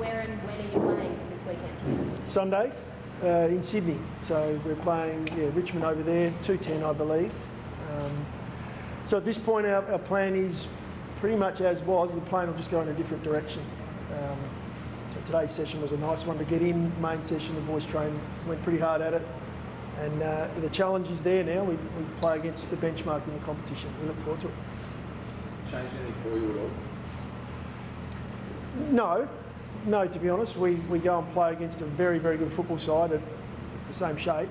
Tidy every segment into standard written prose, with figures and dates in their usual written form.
where and when are you playing this weekend? Sunday in Sydney. So we're playing Richmond over there, 2:10 I believe. So at this point our plan is pretty much as was. The plan will just go in a different direction. So today's session was a nice one to get in. Main session, the boys went pretty hard at it. And the challenge is there now. We play against the benchmark in the competition. We look forward to it. Change anything for you at all? No, to be honest. We go and play against a very, very good football side. It's the same shape.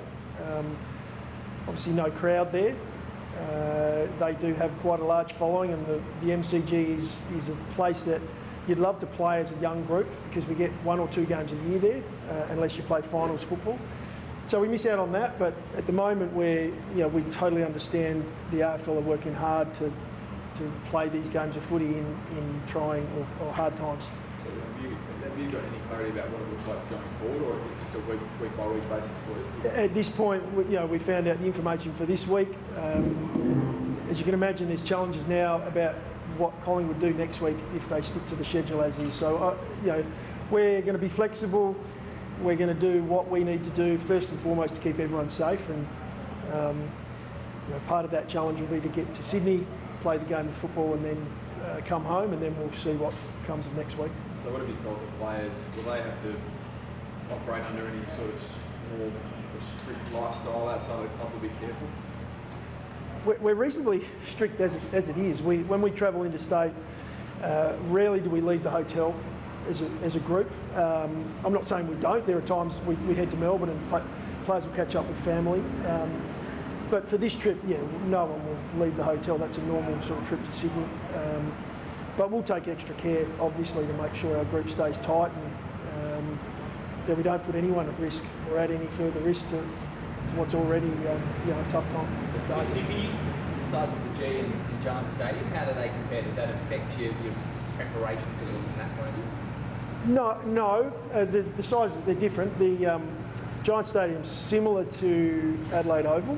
Obviously no crowd there. They do have quite a large following, and the MCG is a place that you'd love to play as a young group, because we get 1 or 2 games a year there, unless you play finals football. So we miss out on that, but at the moment we totally understand the AFL are working hard to play these games of footy in trying or hard times. So have you got any clarity about what it looks like going forward, or is it just a week by week basis for you? At this point, we found out the information for this week. As you can imagine, there's challenges now about what Collingwood do next week if they stick to the schedule as is. So we're going to be flexible. We're going to do what we need to do first and foremost to keep everyone safe, and part of that challenge will be to get to Sydney, play the game of football, and then come home, and then we'll see what comes of next week. So what have you told the players? Will they have to operate under any sort of more strict lifestyle outside of the club to be careful? We're reasonably strict as it is. When we travel interstate, rarely do we leave the hotel as a group. I'm not saying we don't. There are times we head to Melbourne and players will catch up with family. But for this trip, no one will leave the hotel. That's a normal sort of trip to Sydney. But we'll take extra care, obviously, to make sure our group stays tight and that we don't put anyone at risk or add any further risk to what's already a tough time. Besides of the G in Giants Stadium, how do they compare? Does that affect your preparation for them from that point of view? No. The sizes, they're different. The Giants Stadium's similar to Adelaide Oval,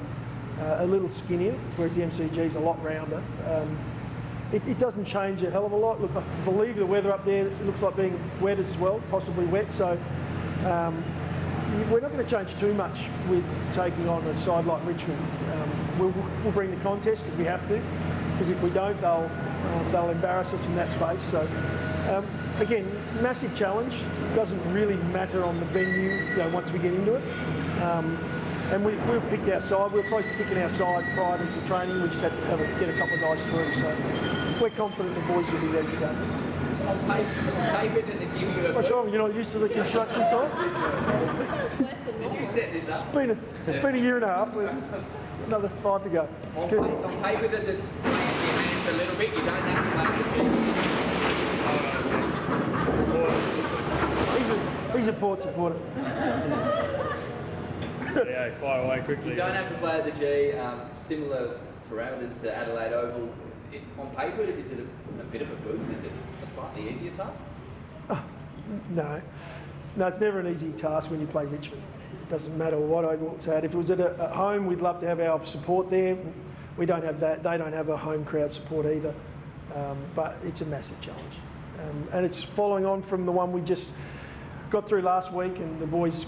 a little skinnier, whereas the MCG's a lot rounder. It doesn't change a hell of a lot. Look, I believe the weather up there looks like being wet as well, possibly wet. So we're not going to change too much with taking on a side like Richmond. We'll bring the contest because we have to. Because if we don't, they'll embarrass us in that space. So again, massive challenge. Doesn't really matter on the venue. Once we get into it. And we'll pick our side. We're close to picking our side prior to the training. We just had to get a couple of guys through. So we're confident the boys will be ready to go. On paper, does it give you a What's wrong? You're not used to the construction side? Did you set this up? It's been a year and a half. Another 5 to go. It's good. On paper, does it play into your hands a little bit? You don't have to play the G. He's a Port supporter. Yeah, fire away quickly. You don't have to play the G. Similar parameters to Adelaide Oval. On paper, is it a bit of a boost? Is it a slightly easier task? No, it's never an easy task when you play Richmond. It doesn't matter what oval it's at. If it was at home, we'd love to have our support there. We don't have that. They don't have a home crowd support either. But it's a massive challenge. And it's following on from the one we just got through last week, and the boys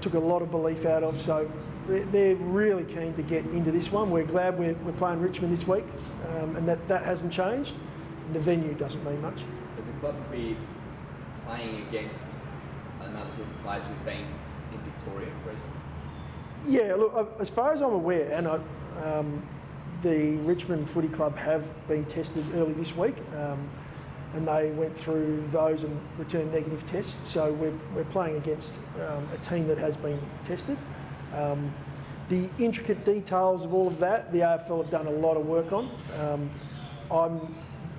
took a lot of belief out of. So they're really keen to get into this one. We're glad we're playing Richmond this week, and that hasn't changed. The venue doesn't mean much. Has the club feared playing against another group of players who've been in Victoria recently? Yeah, look, as far as I'm aware, and the Richmond Footy Club have been tested early this week, and they went through those and returned negative tests. So we're playing against a team that has been tested. The intricate details of all of that, the AFL have done a lot of work on. I'm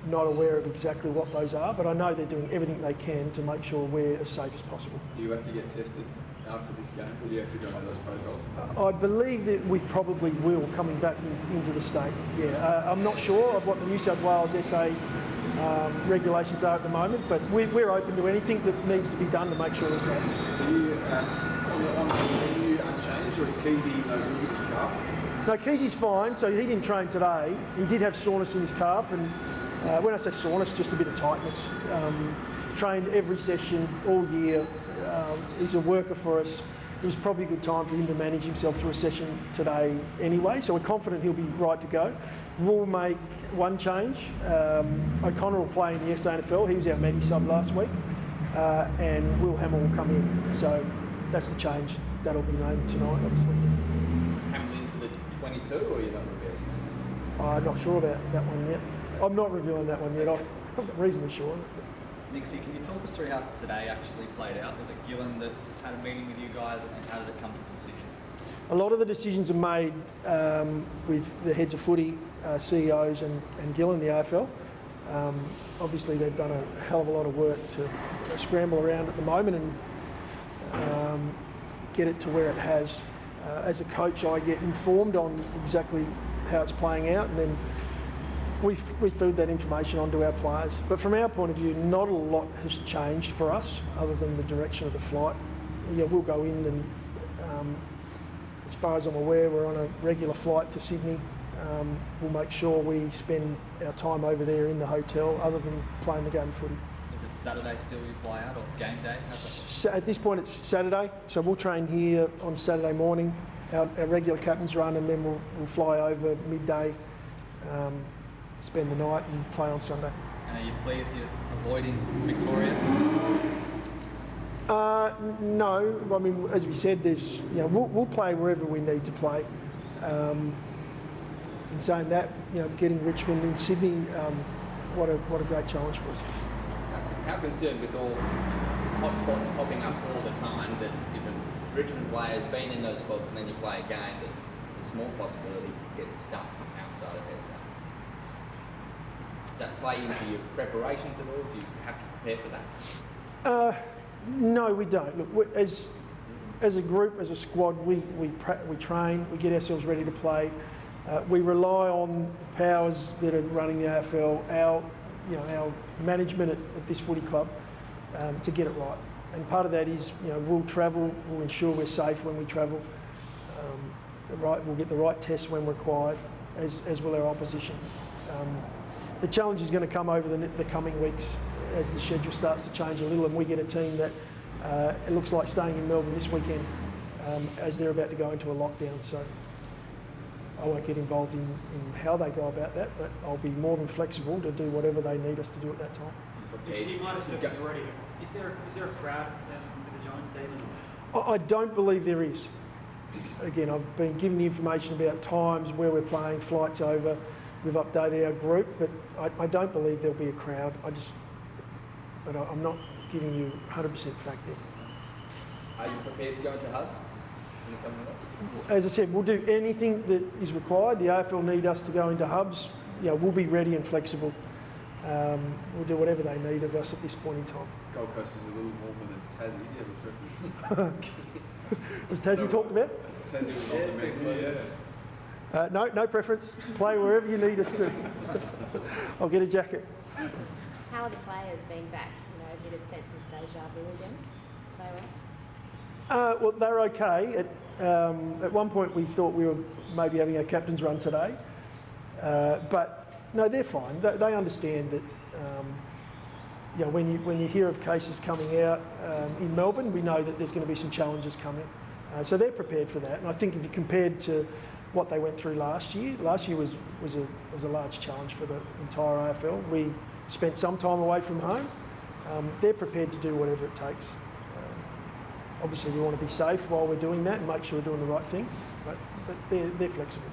not aware of exactly what those are, but I know they're doing everything they can to make sure we're as safe as possible. Do you have to get tested after this game, or do you have to go by those protocols? I believe that we probably will, coming back into the state. Yeah, I'm not sure of what the New South Wales SA regulations are at the moment, but we're open to anything that needs to be done to make sure we're safe. Are you on the menu unchanged, or is Keezy no good with his calf? No, Keezy's fine, so he didn't train today. He did have soreness in his calf, and when I say soreness, just a bit of tightness. trained every session all year. He's a worker for us. It was probably a good time for him to manage himself through a session today anyway, so we're confident he'll be right to go. We'll make one change. O'Connor will play in the SANFL. He was our Medi sub last week, and Will Hamill will come in. So that's the change. That'll be named tonight, obviously. Hamill into the 22, or you're not revealing? I'm not sure about that one yet. I'm not revealing that one yet. I'm reasonably sure. Nixie, can you talk us through how today actually played out? Was it Gillen that had a meeting with you guys, and how did it come to the decision? A lot of the decisions are made with the heads of footy, CEOs and Gillen, the AFL. Obviously they've done a hell of a lot of work to scramble around at the moment and get it to where it has. As a coach, I get informed on exactly how it's playing out, and then we feed that information onto our players. But from our point of view, not a lot has changed for us other than the direction of the flight. Yeah, we'll go in and, as far as I'm aware, we're on a regular flight to Sydney. We'll make sure we spend our time over there in the hotel other than playing the game of footy. Is it Saturday still you fly out, or game day? At this point it's Saturday, so we'll train here on Saturday morning, our regular captain's run, and then we'll fly over midday, spend the night and play on Sunday. And are you pleased you're avoiding Victoria? No, I mean, as we said, there's, we'll play wherever we need to play. In saying that, getting Richmond in Sydney, what a great challenge for us. How concerned with all hotspots popping up all the time that if a Richmond player has been in those spots and then you play a game, that there's a small possibility to get stuck outside of there? Does that play into your preparations at all? Do you have to prepare for that? No, we don't. Look, as a group, as a squad, we train, we get ourselves ready to play. We rely on powers that are running the AFL, our management at this footy club, to get it right. And part of that is, we'll travel, we'll ensure we're safe when we travel. We'll get the right tests when required, as will our opposition. The challenge is going to come over the coming weeks as the schedule starts to change a little, and we get a team that it looks like staying in Melbourne this weekend as they're about to go into a lockdown. So I won't get involved in how they go about that, but I'll be more than flexible to do whatever they need us to do at that time. You might have said this already. Is there a crowd with the Giants stadium? I don't believe there is. Again, I've been given the information about times, where we're playing, flights over. We've updated our group, but I don't believe there'll be a crowd. But I'm not giving you 100% fact there. Are you prepared to go into hubs in the coming week? As I said, we'll do anything that is required. The AFL need us to go into hubs. We'll be ready and flexible. We'll do whatever they need of us at this point in time. Gold Coast is a little warmer than Tassie. Do you have a preference? Was Tassie talked about? Tassie was on the menu, yeah. No preference. Play wherever you need us to. I'll get a jacket. How are the players being back? A bit of sense of deja vu again? Are they all right? Well, they're okay. At one point we thought we were maybe having a captain's run today. But no, they're fine. They understand that when you hear of cases coming out in Melbourne, we know that there's going to be some challenges coming. So they're prepared for that. And I think if you compared to what they went through last year was a large challenge for the entire AFL. We spent some time away from home. They're prepared to do whatever it takes. Obviously, we want to be safe while we're doing that and make sure we're doing the right thing, but they're flexible.